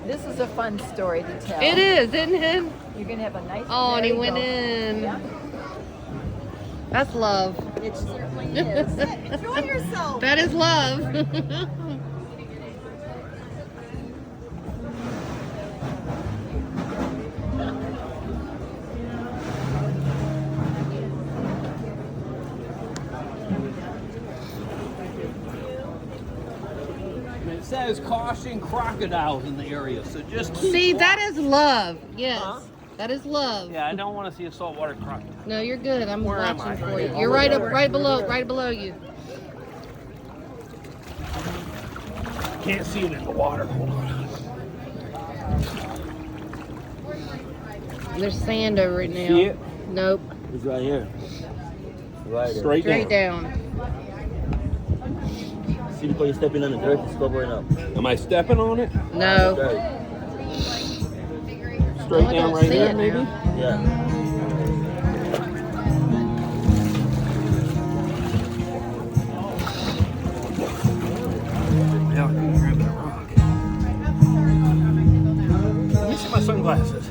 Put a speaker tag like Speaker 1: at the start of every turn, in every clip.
Speaker 1: This is a fun story to tell.
Speaker 2: It is, isn't it?
Speaker 1: You're going to have a nice
Speaker 2: Oh, and he
Speaker 1: merry
Speaker 2: went
Speaker 1: go.
Speaker 2: in.
Speaker 1: Yeah.
Speaker 2: That's love.
Speaker 1: It certainly is. Enjoy yourself.
Speaker 2: That is love.
Speaker 3: It says caution crocodiles in the area, so just keep
Speaker 2: See, that is love. Yes.
Speaker 3: Huh?
Speaker 2: That is love.
Speaker 3: Yeah, I don't want to see a saltwater crocodile.
Speaker 2: No, you're good. I'm
Speaker 3: Where am
Speaker 2: watching
Speaker 3: I?
Speaker 2: for you.
Speaker 3: Oh,
Speaker 2: You're right
Speaker 3: there.
Speaker 2: right below you.
Speaker 3: Can't see it in the water. Hold on.
Speaker 2: There's sand over it now.
Speaker 3: See it?
Speaker 2: Nope.
Speaker 4: It's right here. Right there.
Speaker 3: Straight
Speaker 2: Straight
Speaker 3: down.
Speaker 2: down.
Speaker 4: See before you're stepping on the dirt, it's covering up.
Speaker 3: Am I stepping on it?
Speaker 2: No.
Speaker 4: Dirt.
Speaker 3: Straight
Speaker 2: I
Speaker 3: down
Speaker 2: don't
Speaker 3: right
Speaker 2: see
Speaker 3: here,
Speaker 2: it
Speaker 3: maybe?
Speaker 2: now.
Speaker 4: Yeah.
Speaker 3: Yeah, I'm grabbing a rock. Let me see my sunglasses.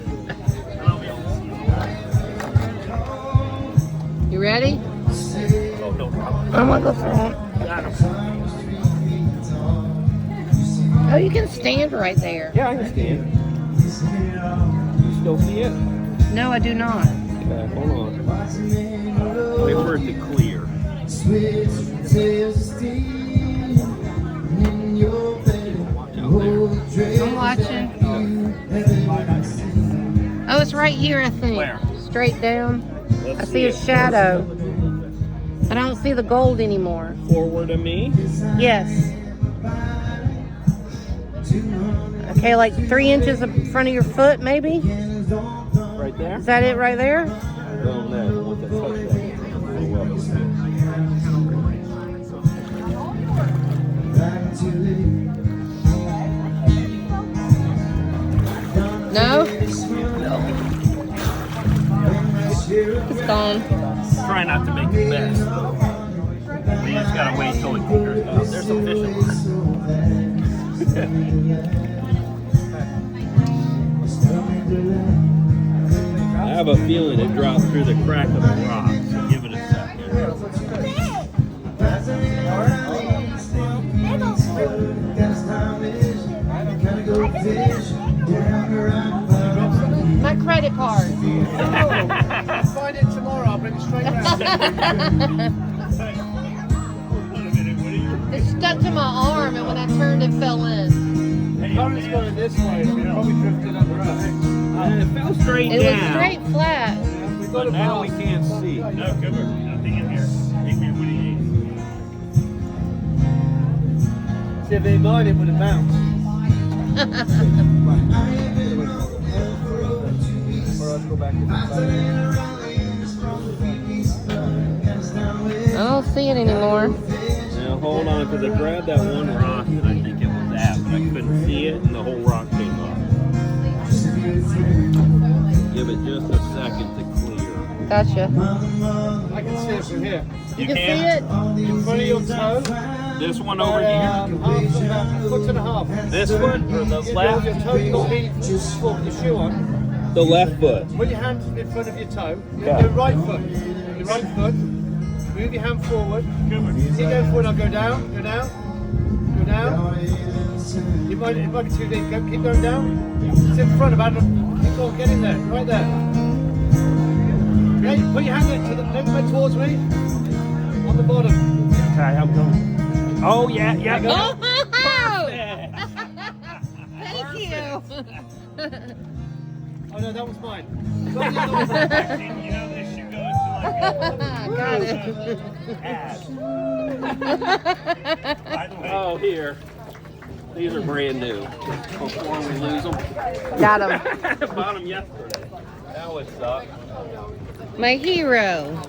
Speaker 2: You ready?
Speaker 3: Oh, no problem.
Speaker 2: I'm gonna go front.
Speaker 3: Got 'em.
Speaker 2: Oh, you can stand right there.
Speaker 3: Yeah, I can stand. You still see it?
Speaker 2: No, I do not.
Speaker 3: Okay, hold on. Wait for it to clear.
Speaker 2: I'm watching. Oh, it's right here, I think.
Speaker 3: Where?
Speaker 2: Straight down.
Speaker 3: Let's
Speaker 2: I see a
Speaker 3: it.
Speaker 2: shadow. I don't see the gold anymore.
Speaker 3: Forward of me.
Speaker 2: Yes. Okay, like 3 inches in front of your foot, maybe?
Speaker 3: Right there.
Speaker 2: Is that it right there?
Speaker 3: Down there. With the touch that.
Speaker 2: No? It's gone.
Speaker 3: Try not to make it mess. We just gotta wait till it clears up. There's some fish in I have a feeling it dropped through the crack of the rock, so give it a second.
Speaker 2: My credit card.
Speaker 5: I'll find it tomorrow. I'll bring it straight back.
Speaker 2: It stuck to my arm, and when I turned, it fell in.
Speaker 5: The current's going this way. It probably drifted under us.
Speaker 3: And it fell straight
Speaker 2: It
Speaker 3: down.
Speaker 2: was straight flat.
Speaker 5: We've got
Speaker 3: But
Speaker 5: to
Speaker 3: now we can't see.
Speaker 5: No, cover. Nothing in here. See, if they mind, it would have bounced. Or let's go back to the
Speaker 2: I don't see it anymore.
Speaker 3: Now hold on, because I grabbed that one rock and I think it was that, but I couldn't see it and the whole rock came up. Give it just a second to clear.
Speaker 2: Gotcha.
Speaker 5: I can see it from here.
Speaker 2: You can see it?
Speaker 5: In front of your toe.
Speaker 3: This one over here.
Speaker 5: Half, a foot and a half.
Speaker 3: This one or the
Speaker 5: Your
Speaker 3: left?
Speaker 5: toe, you've got your shoe on.
Speaker 3: The left foot.
Speaker 5: Put your hand in front of your toe.
Speaker 3: Okay.
Speaker 5: Your right foot. Your right foot. Move your hand forward. Keep going forward. I'll go down. Go down. Go down. It might be too deep. Keep going down. It's in front about. Keep on. Get in there. Right there. Okay. Put your hand in to the left leg towards me. On the bottom.
Speaker 3: Okay, I'm going. Oh yeah, yeah.
Speaker 2: Oh!
Speaker 3: Perfect.
Speaker 2: Thank you.
Speaker 5: Oh no, that was mine.
Speaker 3: You know this should go into
Speaker 2: Got it.
Speaker 3: Oh, here. These are brand new. Before we lose them.
Speaker 2: Got him.
Speaker 3: Bought them yesterday. That would suck.
Speaker 2: My hero.